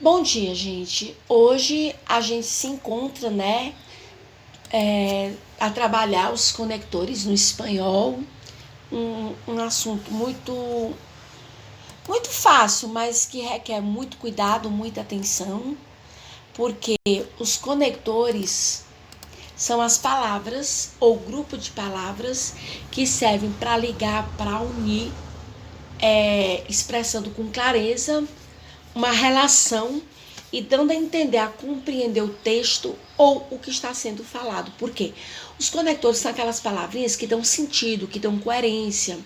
Bom dia, gente. Hoje a gente se encontra, né, a trabalhar os conectores no espanhol, um assunto muito fácil, mas que requer muito cuidado, muita atenção, porque os conectores são as palavras ou grupo de palavras que servem para ligar, para unir, expressando com clareza uma relação e dando a entender, a compreender o texto ou o que está sendo falado. Por quê? Os conectores são aquelas palavrinhas que dão sentido, que dão coerência,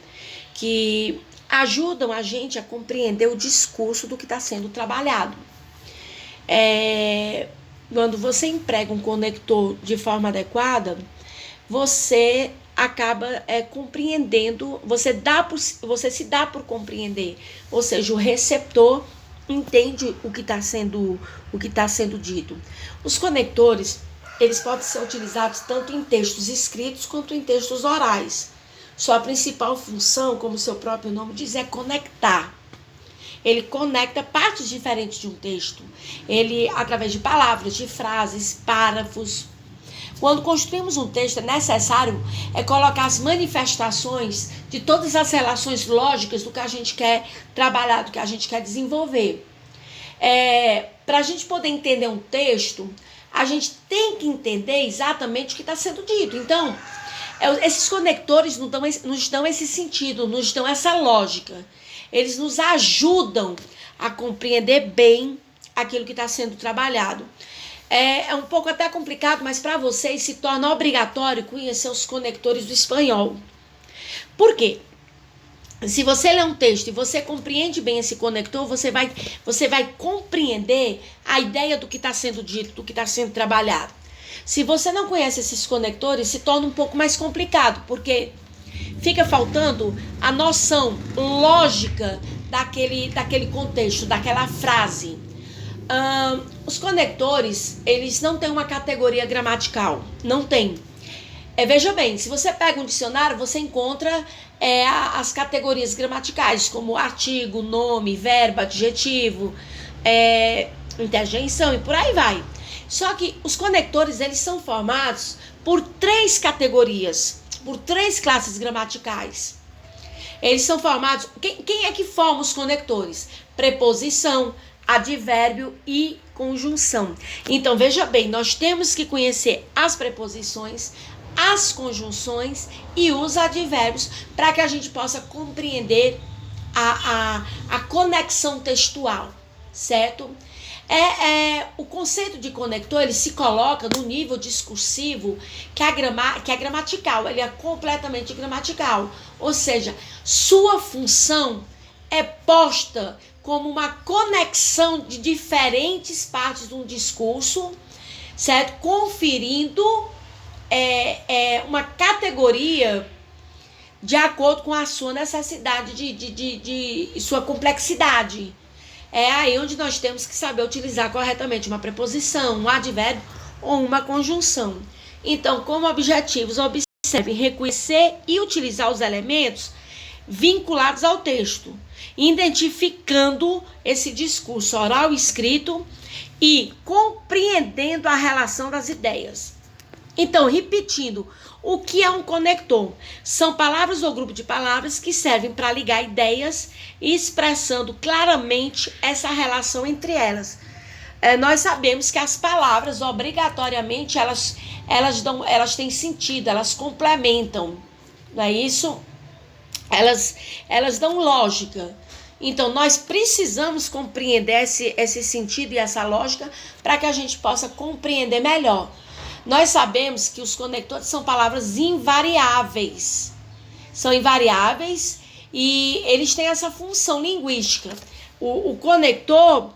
que ajudam a gente a compreender o discurso do que está sendo trabalhado. Quando você emprega um conector de forma adequada, você acaba compreendendo, você se dá por compreender, ou seja, o receptor entende o que está sendo dito. Os conectores, eles podem ser utilizados tanto em textos escritos quanto em textos orais. Sua principal função, como seu próprio nome diz, é conectar. Ele conecta partes diferentes de um texto. Ele, através de palavras, de frases, parágrafos. Quando construímos um texto, é necessário colocar as manifestações de todas as relações lógicas do que a gente quer trabalhar, do que a gente quer desenvolver. Para a gente poder entender um texto, a gente tem que entender exatamente o que está sendo dito. Então, esses conectores nos dão esse sentido, nos dão essa lógica. Eles nos ajudam a compreender bem aquilo que está sendo trabalhado. É um pouco até complicado, mas para vocês se torna obrigatório conhecer os conectores do espanhol. Por quê? Se você lê um texto e você compreende bem esse conector, você vai compreender a ideia do que está sendo dito, do que está sendo trabalhado. Se você não conhece esses conectores, se torna um pouco mais complicado, porque fica faltando a noção lógica daquele contexto, daquela frase. Os conectores, eles não têm uma categoria gramatical, não tem. Veja bem, se você pega um dicionário, você encontra as categorias gramaticais, como artigo, nome, verbo, adjetivo, interjeição e por aí vai. Só que os conectores, eles são formados por 3 categorias, por 3 classes gramaticais. Eles são formados... Quem é que forma os conectores? Preposição, advérbio e conjunção. Então, veja bem, nós temos que conhecer as preposições, as conjunções e os advérbios para que a gente possa compreender a conexão textual, certo? O conceito de conector, ele se coloca no nível discursivo que é gramatical, ele é completamente gramatical, ou seja, sua função é posta como uma conexão de diferentes partes de um discurso, certo? Conferindo uma categoria de acordo com a sua necessidade de sua complexidade. É aí onde nós temos que saber utilizar corretamente uma preposição, um advérbio ou uma conjunção. Então, como objetivos, observe reconhecer e utilizar os elementos vinculados ao texto, identificando esse discurso oral e escrito e compreendendo a relação das ideias. Então, repetindo, o que é um conector? São palavras ou grupo de palavras que servem para ligar ideias e expressando claramente essa relação entre elas. Nós sabemos que as palavras, obrigatoriamente, elas têm sentido, elas complementam, não é isso? Elas dão lógica. Então, nós precisamos compreender esse sentido e essa lógica para que a gente possa compreender melhor. Nós sabemos que os conectores são palavras invariáveis. São invariáveis e eles têm essa função linguística. O conector,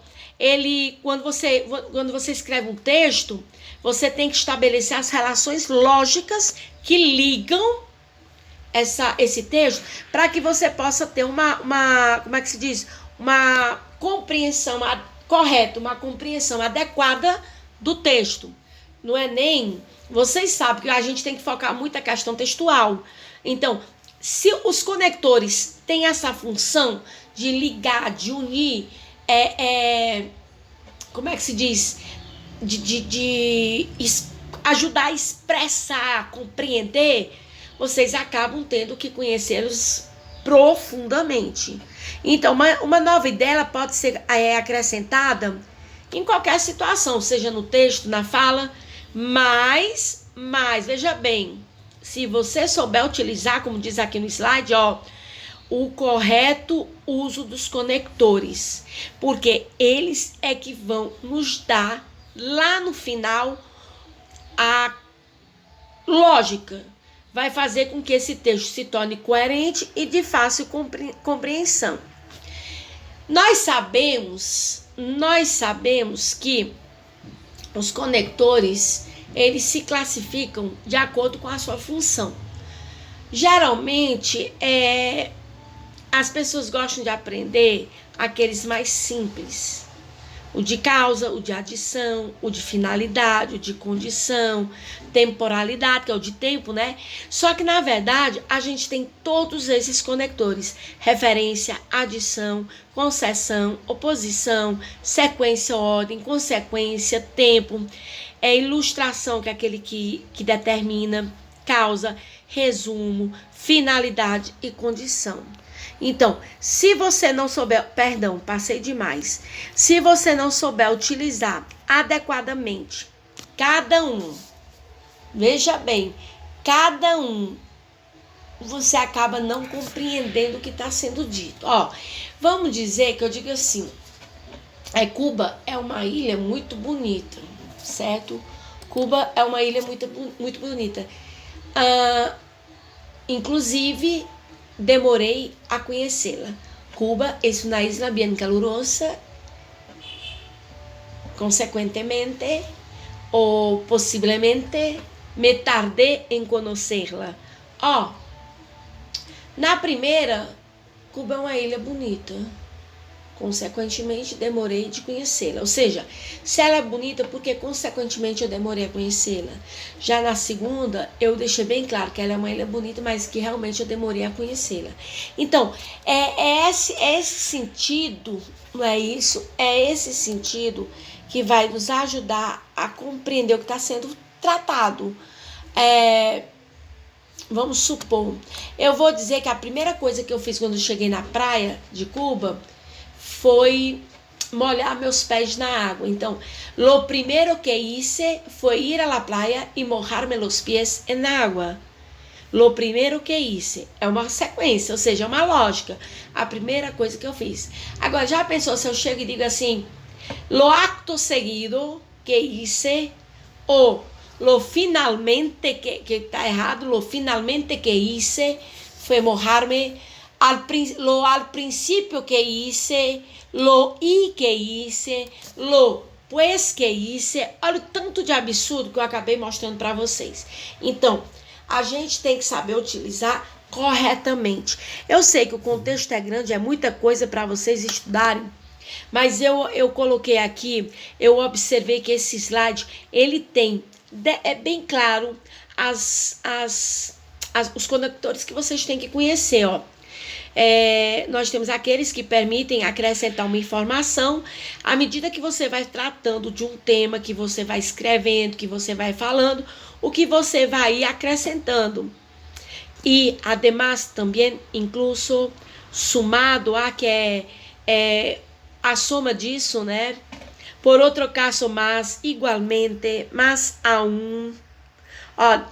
quando você escreve um texto, você tem que estabelecer as relações lógicas que ligam esse texto para que você possa ter como é que se diz? Uma compreensão correta, uma compreensão adequada do texto. No Enem, vocês sabem que a gente tem que focar muito a questão textual. Então, se os conectores têm essa função de ligar, de unir como é que se diz? Ajudar a expressar, a compreender, vocês acabam tendo que conhecê-los profundamente. Então, uma nova ideia pode ser acrescentada em qualquer situação, seja no texto, na fala, mas veja bem, se você souber utilizar, como diz aqui no slide, o correto uso dos conectores, porque eles é que vão nos dar lá no final a lógica, vai fazer com que esse texto se torne coerente e de fácil compreensão. Nós sabemos que os conectores, eles se classificam de acordo com a sua função. Geralmente, as pessoas gostam de aprender aqueles mais simples. O de causa, o de adição, o de finalidade, o de condição, temporalidade, que é o de tempo, né? Só que, na verdade, a gente tem todos esses conectores. Referência, adição, concessão, oposição, sequência, ordem, consequência, tempo, ilustração, que é aquele que determina, causa, resumo, finalidade e condição. Então, se você não souber, passei demais. Se você não souber utilizar adequadamente cada um, veja bem, cada um, você acaba não compreendendo o que está sendo dito. Vamos dizer que eu digo assim, Cuba é uma ilha muito bonita, certo? Cuba é uma ilha muito, muito bonita. Inclusive, demorei a conhecê-la. Cuba es una isla bien calurosa, consecuentemente, o possivelmente, me tardé em conhecê-la. Na primeira, Cuba é uma ilha bonita. Consequentemente, demorei de conhecê-la. Ou seja, se ela é bonita, porque consequentemente eu demorei a conhecê-la. Já na segunda, eu deixei bem claro que ela é uma ilha bonita, mas que realmente eu demorei a conhecê-la. Então, é esse sentido, não é isso? É esse sentido que vai nos ajudar a compreender o que está sendo tratado. Vamos supor, eu vou dizer que a primeira coisa que eu fiz quando eu cheguei na praia de Cuba foi molhar meus pés na água. Então, lo primero que hice foi ir a la playa y mojarme los pies en agua. Lo primero que hice é uma sequência, ou seja, é uma lógica. A primeira coisa que eu fiz. Agora, já pensou se eu chego e digo assim, lo acto seguido que hice, ou lo finalmente, que tá errado, lo finalmente que hice foi mojarme. Al principio que hice, lo que hice, lo pues que hice. Olha o tanto de absurdo que eu acabei mostrando para vocês. Então, a gente tem que saber utilizar corretamente. Eu sei que o contexto é grande, é muita coisa para vocês estudarem, mas eu coloquei aqui, eu observei que esse slide, ele tem, é bem claro, os conectores que vocês têm que conhecer, nós temos aqueles que permitem acrescentar uma informação à medida que você vai tratando de um tema, que você vai escrevendo, que você vai falando, o que você vai ir acrescentando. E, además, também, incluso, sumado a que é a soma disso, né? Por outro caso, mais, igualmente, mais aún,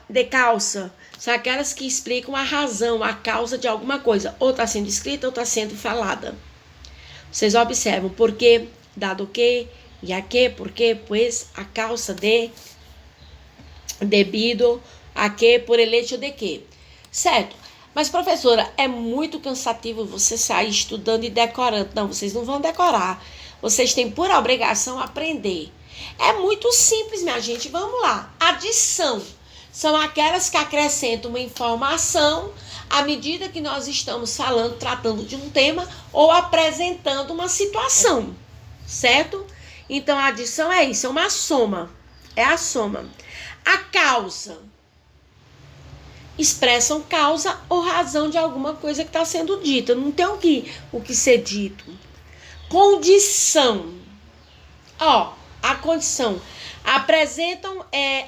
de causa. São aquelas que explicam a razão, a causa de alguma coisa. Ou está sendo escrita ou está sendo falada. Vocês observam por quê, dado que, e a que, por quê, pois, a causa de, devido a que, por el hecho de que. Certo? Mas, professora, é muito cansativo você sair estudando e decorando. Não, vocês não vão decorar. Vocês têm por obrigação aprender. É muito simples, minha gente. Vamos lá. Adição. São aquelas que acrescentam uma informação à medida que nós estamos falando, tratando de um tema ou apresentando uma situação, certo? Então, a adição é isso, é uma soma, é a soma. A causa, expressam causa ou razão de alguma coisa que está sendo dita, não tem o que ser dito. Condição, condição. Apresentam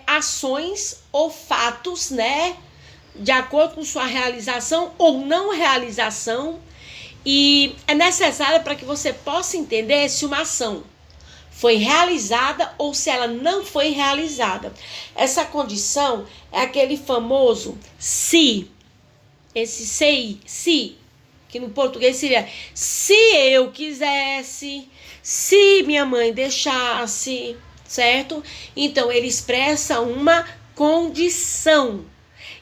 ações ou fatos, né? De acordo com sua realização ou não realização. E é necessário para que você possa entender se uma ação foi realizada ou se ela não foi realizada. Essa condição é aquele famoso se. Esse se, que no português seria se eu quisesse, se minha mãe deixasse, certo? Então, ele expressa uma condição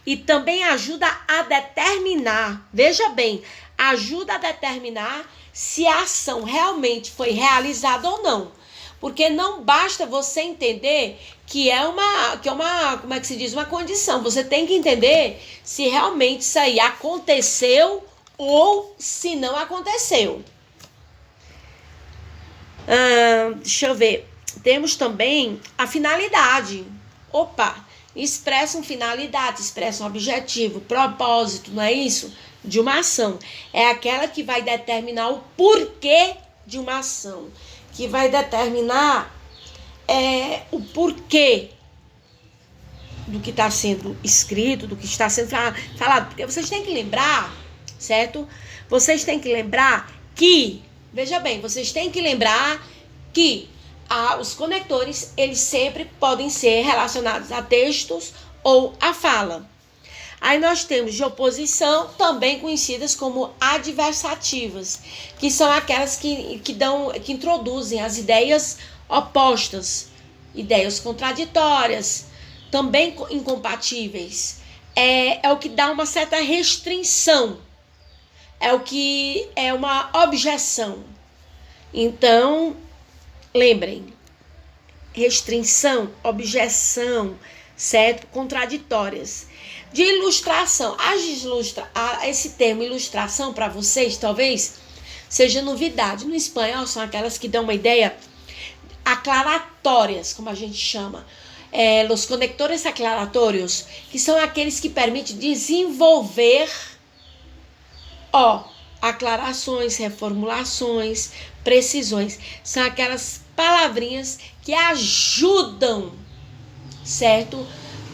e também ajuda a determinar, veja bem, ajuda a determinar se a ação realmente foi realizada ou não. Porque não basta você entender que é uma, como é que se diz, uma condição. Você tem que entender se realmente isso aí aconteceu ou se não aconteceu. Deixa eu ver. Temos também a finalidade. Expressam finalidade, expressam objetivo, propósito, não é isso? De uma ação. É aquela que vai determinar o porquê de uma ação. Que vai determinar o porquê do que está sendo escrito, do que está sendo falado. Porque vocês têm que lembrar, certo? Vocês têm que lembrar que, veja bem, vocês têm que lembrar que os conectores, eles sempre podem ser relacionados a textos ou a fala. Aí nós temos de oposição, também conhecidas como adversativas, que são aquelas que introduzem as ideias opostas, ideias contraditórias, também incompatíveis. É o que dá uma certa restrição, é o que é uma objeção. Então, lembrem, restrição, objeção, certo? Contraditórias. De ilustração. Esse termo ilustração para vocês talvez seja novidade. No espanhol são aquelas que dão uma ideia aclaratórias, como a gente chama. Os conectores aclaratórios, que são aqueles que permitem desenvolver aclarações, reformulações, precisões. São aquelas palavrinhas que ajudam, certo?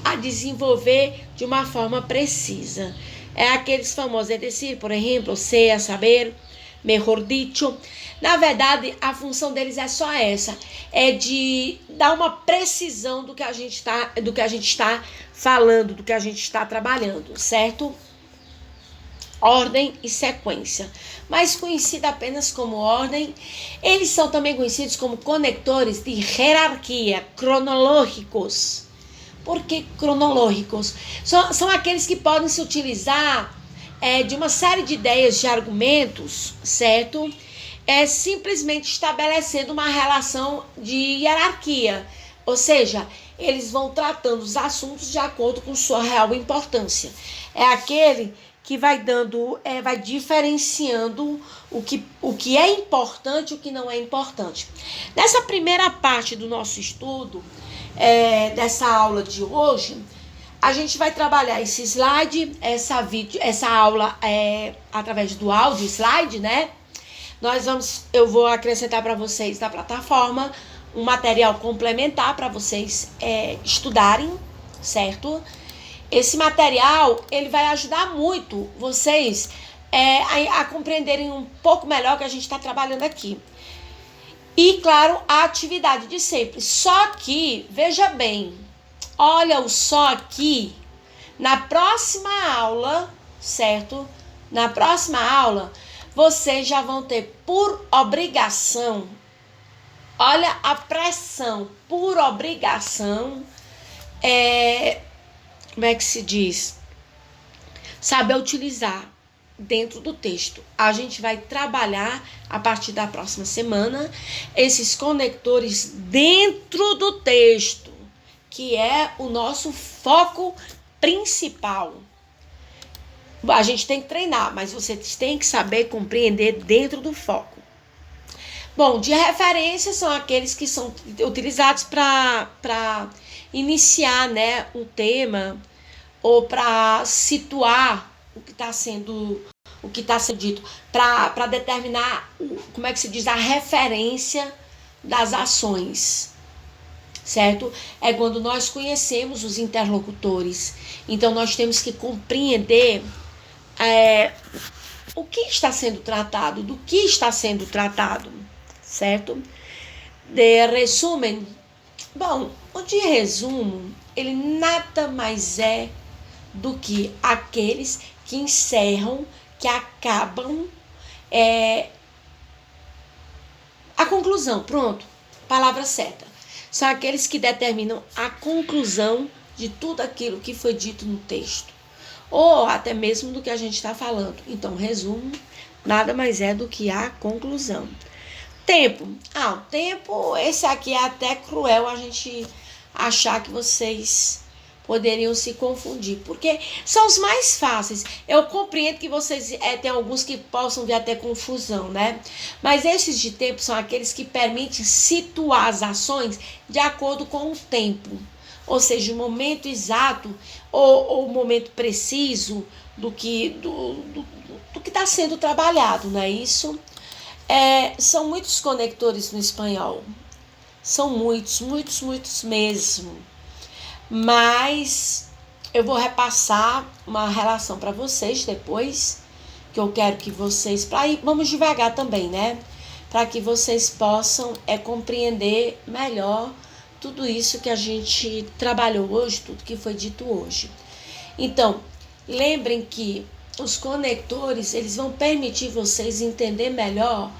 A desenvolver de uma forma precisa. É aqueles famosos, é decir, por exemplo, ser, saber, mejor dicho. Na verdade, a função deles é só essa, é de dar uma precisão do que a gente está falando, do que a gente está trabalhando, certo? Ordem e sequência, mas conhecida apenas como ordem. Eles são também conhecidos como conectores de hierarquia, cronológicos. Por que cronológicos? São aqueles que podem se utilizar de uma série de ideias, de argumentos, certo? Simplesmente estabelecendo uma relação de hierarquia. Ou seja, eles vão tratando os assuntos de acordo com sua real importância. É aquele que vai vai diferenciando o que é importante e o que não é importante. Nessa primeira parte do nosso estudo, dessa aula de hoje, a gente vai trabalhar esse slide, essa aula através do áudio slide, né? Eu vou acrescentar para vocês na plataforma um material complementar para vocês estudarem, certo? Esse material, ele vai ajudar muito vocês a compreenderem um pouco melhor o que a gente está trabalhando aqui. E, claro, a atividade de sempre. Só que, veja bem, olha o só aqui, na próxima aula, certo? Na próxima aula, vocês já vão ter por obrigação, olha a pressão, por obrigação, como é que se diz? Saber utilizar dentro do texto. A gente vai trabalhar a partir da próxima semana esses conectores dentro do texto, que é o nosso foco principal. A gente tem que treinar, mas vocês têm que saber compreender dentro do foco. Bom, de referência são aqueles que são utilizados para iniciar, né, um tema ou para situar o que está sendo dito, para determinar, como é que se diz, a referência das ações. certo? É quando nós conhecemos os interlocutores. Então, nós temos que compreender o que está sendo tratado, do que está sendo tratado, certo? De resumen, bom, o de resumo, ele nada mais é do que aqueles que encerram, que acabam a conclusão, pronto, palavra certa. São aqueles que determinam a conclusão de tudo aquilo que foi dito no texto, ou até mesmo do que a gente está falando. Então, resumo, nada mais é do que a conclusão. Tempo. O tempo, esse aqui é até cruel a gente achar que vocês poderiam se confundir, porque são os mais fáceis. Eu compreendo que vocês tem alguns que possam vir até confusão, né? Mas esses de tempo são aqueles que permitem situar as ações de acordo com o tempo, ou seja, o momento exato ou o momento preciso do que está sendo trabalhado, não é isso? São muitos conectores no espanhol, são muitos mesmo. Mas eu vou repassar uma relação para vocês depois, que eu quero que vocês, vamos devagar também, né? Para que vocês possam compreender melhor tudo isso que a gente trabalhou hoje, tudo que foi dito hoje. Então, lembrem que os conectores, eles vão permitir vocês entender melhor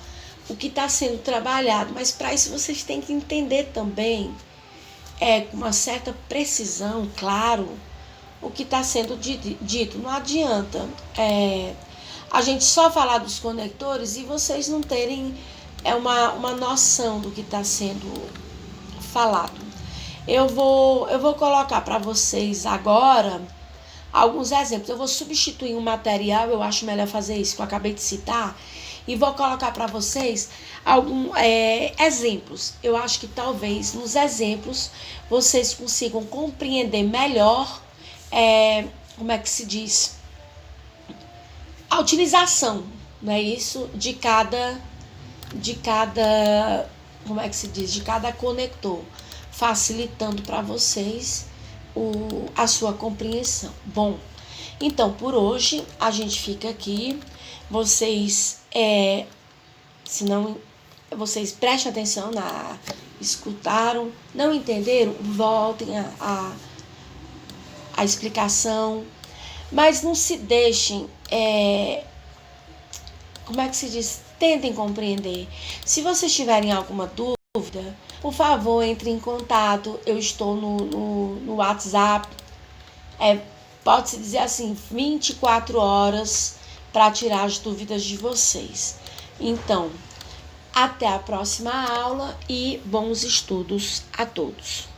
o que está sendo trabalhado, mas para isso vocês têm que entender também com uma certa precisão, claro, o que está sendo dito. Não adianta a gente só falar dos conectores e vocês não terem uma noção do que está sendo falado. Eu vou colocar para vocês agora alguns exemplos. Eu vou substituir um material, eu acho melhor fazer isso, que eu acabei de citar, e vou colocar para vocês alguns exemplos. Eu acho que talvez nos exemplos vocês consigam compreender melhor, como é que se diz, a utilização, não é isso, de cada, como é que se diz, de cada conector, facilitando para vocês a sua compreensão. Bom, então por hoje a gente fica aqui. Vocês, se não, vocês prestem atenção escutaram, não entenderam, voltem a explicação, mas não se deixem, como é que se diz, tentem compreender. Se vocês tiverem alguma dúvida, por favor, entre em contato. Eu estou no WhatsApp, pode-se dizer assim, 24 horas para tirar as dúvidas de vocês. Então, até a próxima aula e bons estudos a todos.